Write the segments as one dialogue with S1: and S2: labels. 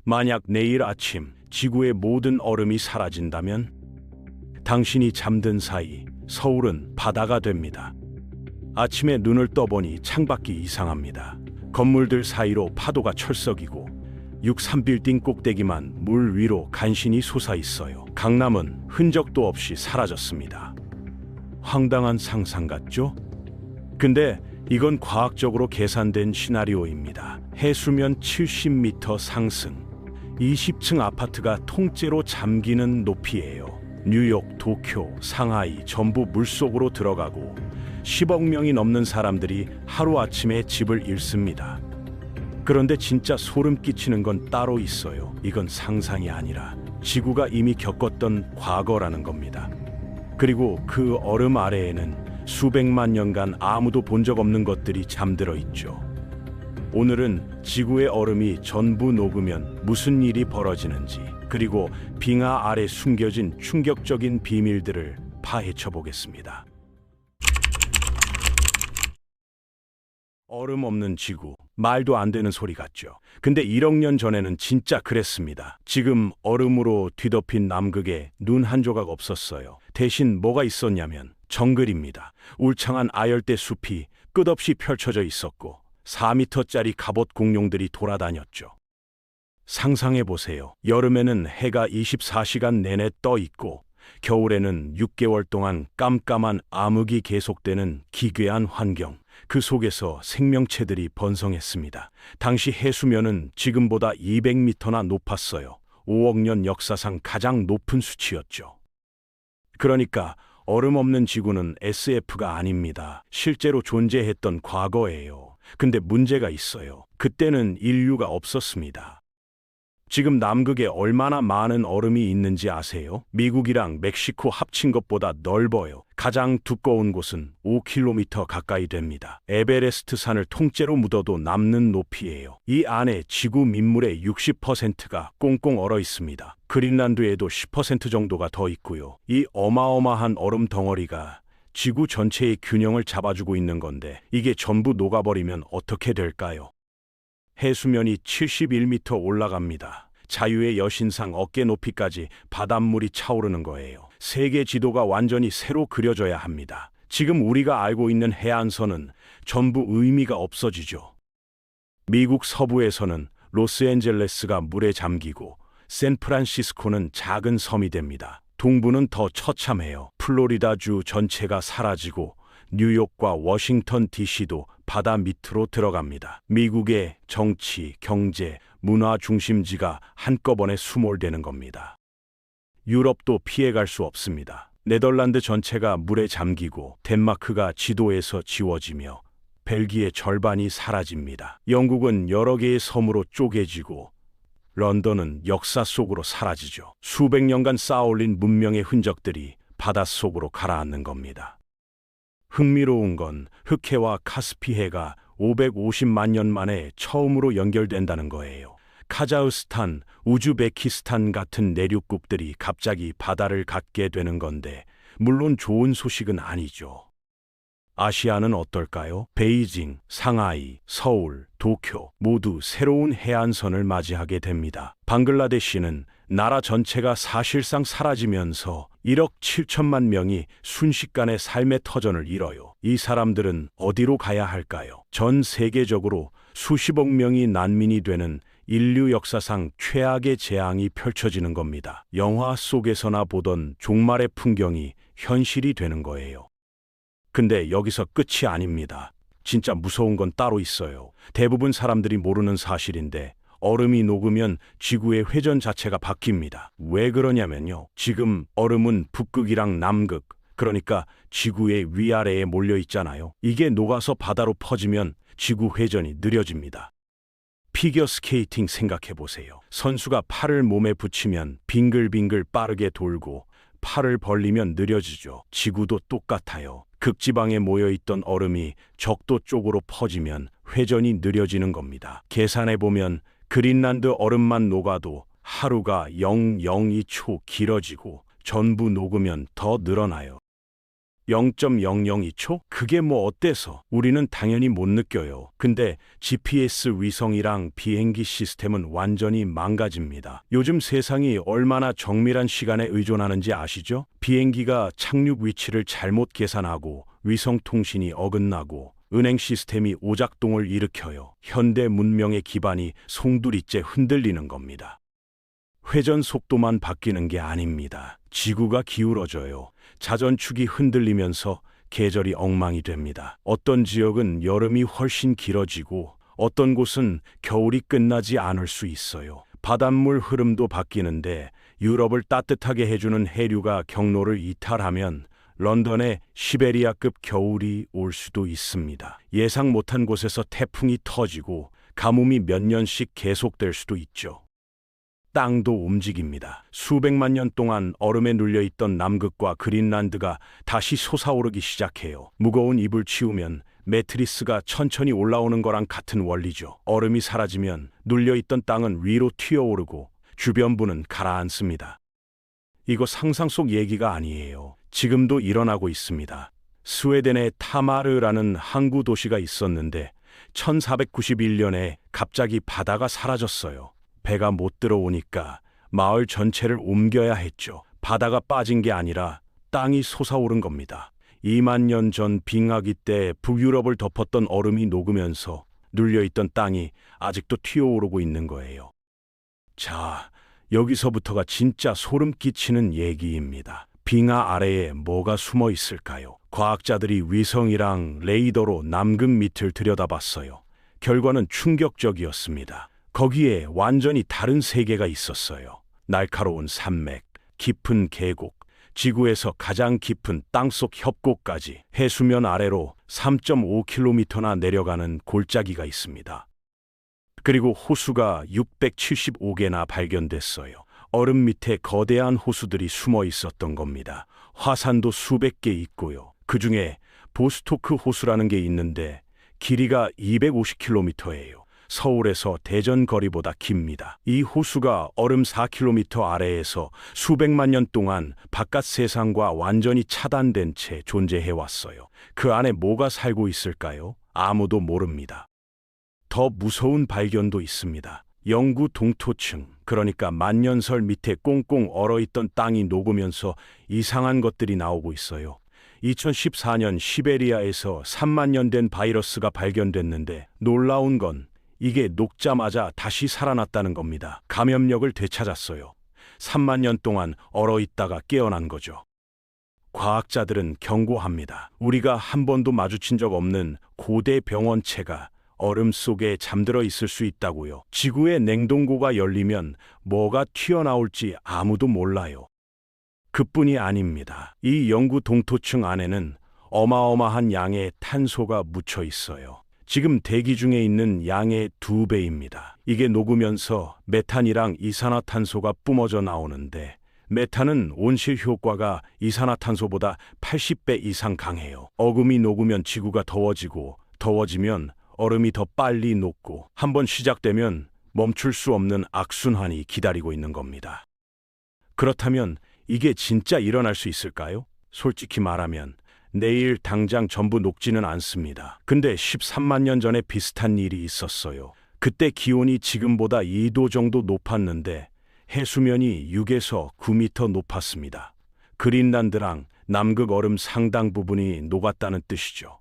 S1: 만약 내일 아침 지구의 모든 얼음이 사라진다면 당신이 잠든 사이 서울은 바다가 됩니다. 아침에 눈을 떠보니 창밖이 이상합니다. 건물들 사이로 파도가 철썩이고 63빌딩 꼭대기만 물 위로 간신히 솟아 있어요. 강남은 흔적도 없이 사라졌습니다. 황당한 상상 같죠? 근데 이건 과학적으로 계산된 시나리오입니다. 해수면 70m 상승, 20층 아파트가 통째로 잠기는 높이예요. 뉴욕, 도쿄, 상하이 전부 물속으로 들어가고 10억 명이 넘는 사람들이 하루아침에 집을 잃습니다. 그런데 진짜 소름 끼치는 건 따로 있어요. 이건 상상이 아니라 지구가 이미 겪었던 과거라는 겁니다. 그리고 그 얼음 아래에는 수백만 년간 아무도 본 적 없는 것들이 잠들어 있죠. 오늘은 지구의 얼음이 전부 녹으면 무슨 일이 벌어지는지, 그리고 빙하 아래 숨겨진 충격적인 비밀들을 파헤쳐 보겠습니다. 얼음 없는 지구, 말도 안 되는 소리 같죠. 근데 1억 년 전에는 진짜 그랬습니다. 지금 얼음으로 뒤덮인 남극에 눈 한 조각 없었어요. 대신 뭐가 있었냐면 정글입니다. 울창한 아열대 숲이 끝없이 펼쳐져 있었고 4m짜리 갑옷 공룡들이 돌아다녔죠. 상상해 보세요. 여름에는 해가 24시간 내내 떠 있고 겨울에는 6개월 동안 깜깜한 암흑이 계속되는 기괴한 환경. 그 속에서 생명체들이 번성했습니다. 당시 해수면은 지금보다 200m나 높았어요. 5억 년 역사상 가장 높은 수치였죠. 그러니까 얼음 없는 지구는 SF가 아닙니다. 실제로 존재했던 과거예요. 근데 문제가 있어요. 그때는 인류가 없었습니다. 지금 남극에 얼마나 많은 얼음이 있는지 아세요? 미국이랑 멕시코 합친 것보다 넓어요. 가장 두꺼운 곳은 5km 가까이 됩니다. 에베레스트 산을 통째로 묻어도 남는 높이예요. 이 안에 지구 민물의 60%가 꽁꽁 얼어 있습니다. 그린란드에도 10% 정도가 더 있고요. 이 어마어마한 얼음 덩어리가 지구 전체의 균형을 잡아주고 있는 건데 이게 전부 녹아버리면 어떻게 될까요? 해수면이 71m 올라갑니다. 자유의 여신상 어깨 높이까지 바닷물이 차오르는 거예요. 세계 지도가 완전히 새로 그려져야 합니다. 지금 우리가 알고 있는 해안선은 전부 의미가 없어지죠. 미국 서부에서는 로스앤젤레스가 물에 잠기고 샌프란시스코는 작은 섬이 됩니다. 동부는 더 처참해요. 플로리다주 전체가 사라지고 뉴욕과 워싱턴 DC도 바다 밑으로 들어갑니다. 미국의 정치, 경제, 문화 중심지가 한꺼번에 수몰되는 겁니다. 유럽도 피해갈 수 없습니다. 네덜란드 전체가 물에 잠기고 덴마크가 지도에서 지워지며 벨기에 절반이 사라집니다. 영국은 여러 개의 섬으로 쪼개지고 런던은 역사 속으로 사라지죠. 수백 년간 쌓아올린 문명의 흔적들이 바닷속으로 가라앉는 겁니다. 흥미로운 건 흑해와 카스피해가 550만 년 만에 처음으로 연결된다는 거예요. 카자흐스탄, 우즈베키스탄 같은 내륙국들이 갑자기 바다를 갖게 되는 건데 물론 좋은 소식은 아니죠. 아시아는 어떨까요? 베이징, 상하이, 서울, 도쿄 모두 새로운 해안선을 맞이하게 됩니다. 방글라데시는 나라 전체가 사실상 사라지면서 1억 7천만 명이 순식간에 삶의 터전을 잃어요. 이 사람들은 어디로 가야 할까요? 전 세계적으로 수십억 명이 난민이 되는 인류 역사상 최악의 재앙이 펼쳐지는 겁니다. 영화 속에서나 보던 종말의 풍경이 현실이 되는 거예요. 근데 여기서 끝이 아닙니다. 진짜 무서운 건 따로 있어요. 대부분 사람들이 모르는 사실인데 얼음이 녹으면 지구의 회전 자체가 바뀝니다. 왜 그러냐면요. 지금 얼음은 북극이랑 남극, 그러니까 지구의 위아래에 몰려 있잖아요. 이게 녹아서 바다로 퍼지면 지구 회전이 느려집니다. 피겨 스케이팅 생각해 보세요. 선수가 팔을 몸에 붙이면 빙글빙글 빠르게 돌고 팔을 벌리면 느려지죠. 지구도 똑같아요. 극지방에 모여있던 얼음이 적도 쪽으로 퍼지면 회전이 느려지는 겁니다. 계산해보면 그린란드 얼음만 녹아도 하루가 0.02초 길어지고 전부 녹으면 더 늘어나요. 0.002초? 그게 뭐 어때서? 우리는 당연히 못 느껴요. 근데 GPS 위성이랑 비행기 시스템은 완전히 망가집니다. 요즘 세상이 얼마나 정밀한 시간에 의존하는지 아시죠? 비행기가 착륙 위치를 잘못 계산하고 위성 통신이 어긋나고 은행 시스템이 오작동을 일으켜요. 현대 문명의 기반이 송두리째 흔들리는 겁니다. 회전 속도만 바뀌는 게 아닙니다. 지구가 기울어져요. 자전축이 흔들리면서 계절이 엉망이 됩니다. 어떤 지역은 여름이 훨씬 길어지고 어떤 곳은 겨울이 끝나지 않을 수 있어요. 바닷물 흐름도 바뀌는데 유럽을 따뜻하게 해주는 해류가 경로를 이탈하면 런던에 시베리아급 겨울이 올 수도 있습니다. 예상 못한 곳에서 태풍이 터지고 가뭄이 몇 년씩 계속될 수도 있죠. 땅도 움직입니다. 수백만 년 동안 얼음에 눌려있던 남극과 그린란드가 다시 솟아오르기 시작해요. 무거운 이불 치우면 매트리스가 천천히 올라오는 거랑 같은 원리죠. 얼음이 사라지면 눌려있던 땅은 위로 튀어오르고 주변부는 가라앉습니다. 이거 상상 속 얘기가 아니에요. 지금도 일어나고 있습니다. 스웨덴의 타마르라는 항구 도시가 있었는데 1491년에 갑자기 바다가 사라졌어요. 배가 못 들어오니까 마을 전체를 옮겨야 했죠. 바다가 빠진 게 아니라 땅이 솟아오른 겁니다. 2만 년 전 빙하기 때 북유럽을 덮었던 얼음이 녹으면서 눌려있던 땅이 아직도 튀어오르고 있는 거예요. 자, 여기서부터가 진짜 소름 끼치는 얘기입니다. 빙하 아래에 뭐가 숨어 있을까요? 과학자들이 위성이랑 레이더로 남극 밑을 들여다봤어요. 결과는 충격적이었습니다. 거기에 완전히 다른 세계가 있었어요. 날카로운 산맥, 깊은 계곡, 지구에서 가장 깊은 땅속 협곡까지 해수면 아래로 3.5km나 내려가는 골짜기가 있습니다. 그리고 호수가 675개나 발견됐어요. 얼음 밑에 거대한 호수들이 숨어 있었던 겁니다. 화산도 수백 개 있고요. 그 중에 보스토크 호수라는 게 있는데 길이가 250km예요. 서울에서 대전 거리보다 깁니다. 이 호수가 얼음 4km 아래에서 수백만 년 동안 바깥 세상과 완전히 차단된 채 존재해왔어요. 그 안에 뭐가 살고 있을까요? 아무도 모릅니다. 더 무서운 발견도 있습니다. 영구 동토층, 그러니까 만년설 밑에 꽁꽁 얼어있던 땅이 녹으면서 이상한 것들이 나오고 있어요. 2014년 시베리아에서 3만 년 된 바이러스가 발견됐는데 놀라운 건 이게 녹자마자 다시 살아났다는 겁니다. 감염력을 되찾았어요. 3만 년 동안 얼어있다가 깨어난 거죠. 과학자들은 경고합니다. 우리가 한 번도 마주친 적 없는 고대 병원체가 얼음 속에 잠들어 있을 수 있다고요. 지구의 냉동고가 열리면 뭐가 튀어나올지 아무도 몰라요. 그뿐이 아닙니다. 이 영구 동토층 안에는 어마어마한 양의 탄소가 묻혀 있어요. 지금 대기 중에 있는 양의 2배입니다. 이게 녹으면서 메탄이랑 이산화탄소가 뿜어져 나오는데 메탄은 온실 효과가 이산화탄소보다 80배 이상 강해요. 어금이 녹으면 지구가 더워지고 더워지면 얼음이 더 빨리 녹고 한번 시작되면 멈출 수 없는 악순환이 기다리고 있는 겁니다. 그렇다면 이게 진짜 일어날 수 있을까요? 솔직히 말하면 내일 당장 전부 녹지는 않습니다. 근데 13만 년 전에 비슷한 일이 있었어요. 그때 기온이 지금보다 2도 정도 높았는데 해수면이 6에서 9m 높았습니다. 그린란드랑 남극 얼음 상당 부분이 녹았다는 뜻이죠.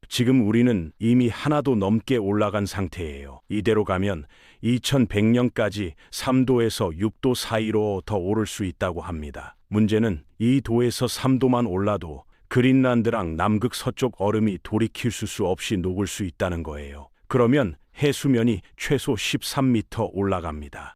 S1: 지금 우리는 이미 하나도 넘게 올라간 상태예요. 이대로 가면 2100년까지 3도에서 6도 사이로 더 오를 수 있다고 합니다. 문제는 2도에서 3도만 올라도 그린란드랑 남극 서쪽 얼음이 돌이킬 수 없이 녹을 수 있다는 거예요. 그러면 해수면이 최소 13m 올라갑니다.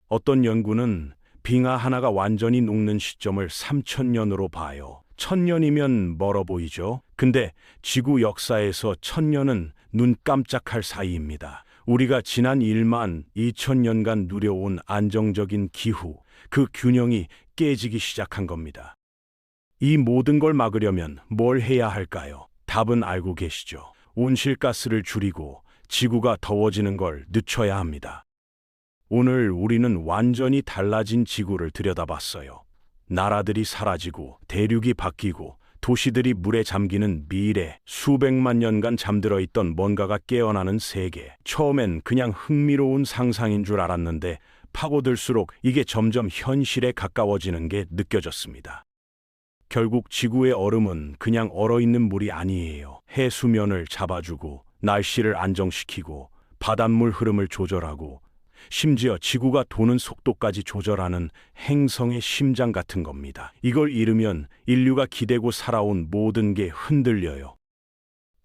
S1: 어떤 연구는 빙하 하나가 완전히 녹는 시점을 3000년으로 봐요. 1000년이면 멀어 보이죠? 근데 지구 역사에서 1000년은 눈 깜짝할 사이입니다. 우리가 지난 1만 2000년간 누려온 안정적인 기후, 그 균형이 깨지기 시작한 겁니다. 이 모든 걸 막으려면 뭘 해야 할까요? 답은 알고 계시죠? 온실가스를 줄이고 지구가 더워지는 걸 늦춰야 합니다. 오늘 우리는 완전히 달라진 지구를 들여다봤어요. 나라들이 사라지고 대륙이 바뀌고 도시들이 물에 잠기는 미래, 수백만 년간 잠들어 있던 뭔가가 깨어나는 세계. 처음엔 그냥 흥미로운 상상인 줄 알았는데 파고들수록 이게 점점 현실에 가까워지는 게 느껴졌습니다. 결국 지구의 얼음은 그냥 얼어있는 물이 아니에요. 해 수면을 잡아주고, 날씨를 안정시키고, 바닷물 흐름을 조절하고, 심지어 지구가 도는 속도까지 조절하는 행성의 심장 같은 겁니다. 이걸 잃으면 인류가 기대고 살아온 모든 게 흔들려요.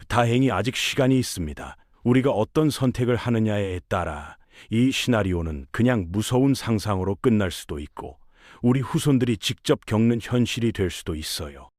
S1: 다행히 아직 시간이 있습니다. 우리가 어떤 선택을 하느냐에 따라 이 시나리오는 그냥 무서운 상상으로 끝날 수도 있고, 우리 후손들이 직접 겪는 현실이 될 수도 있어요.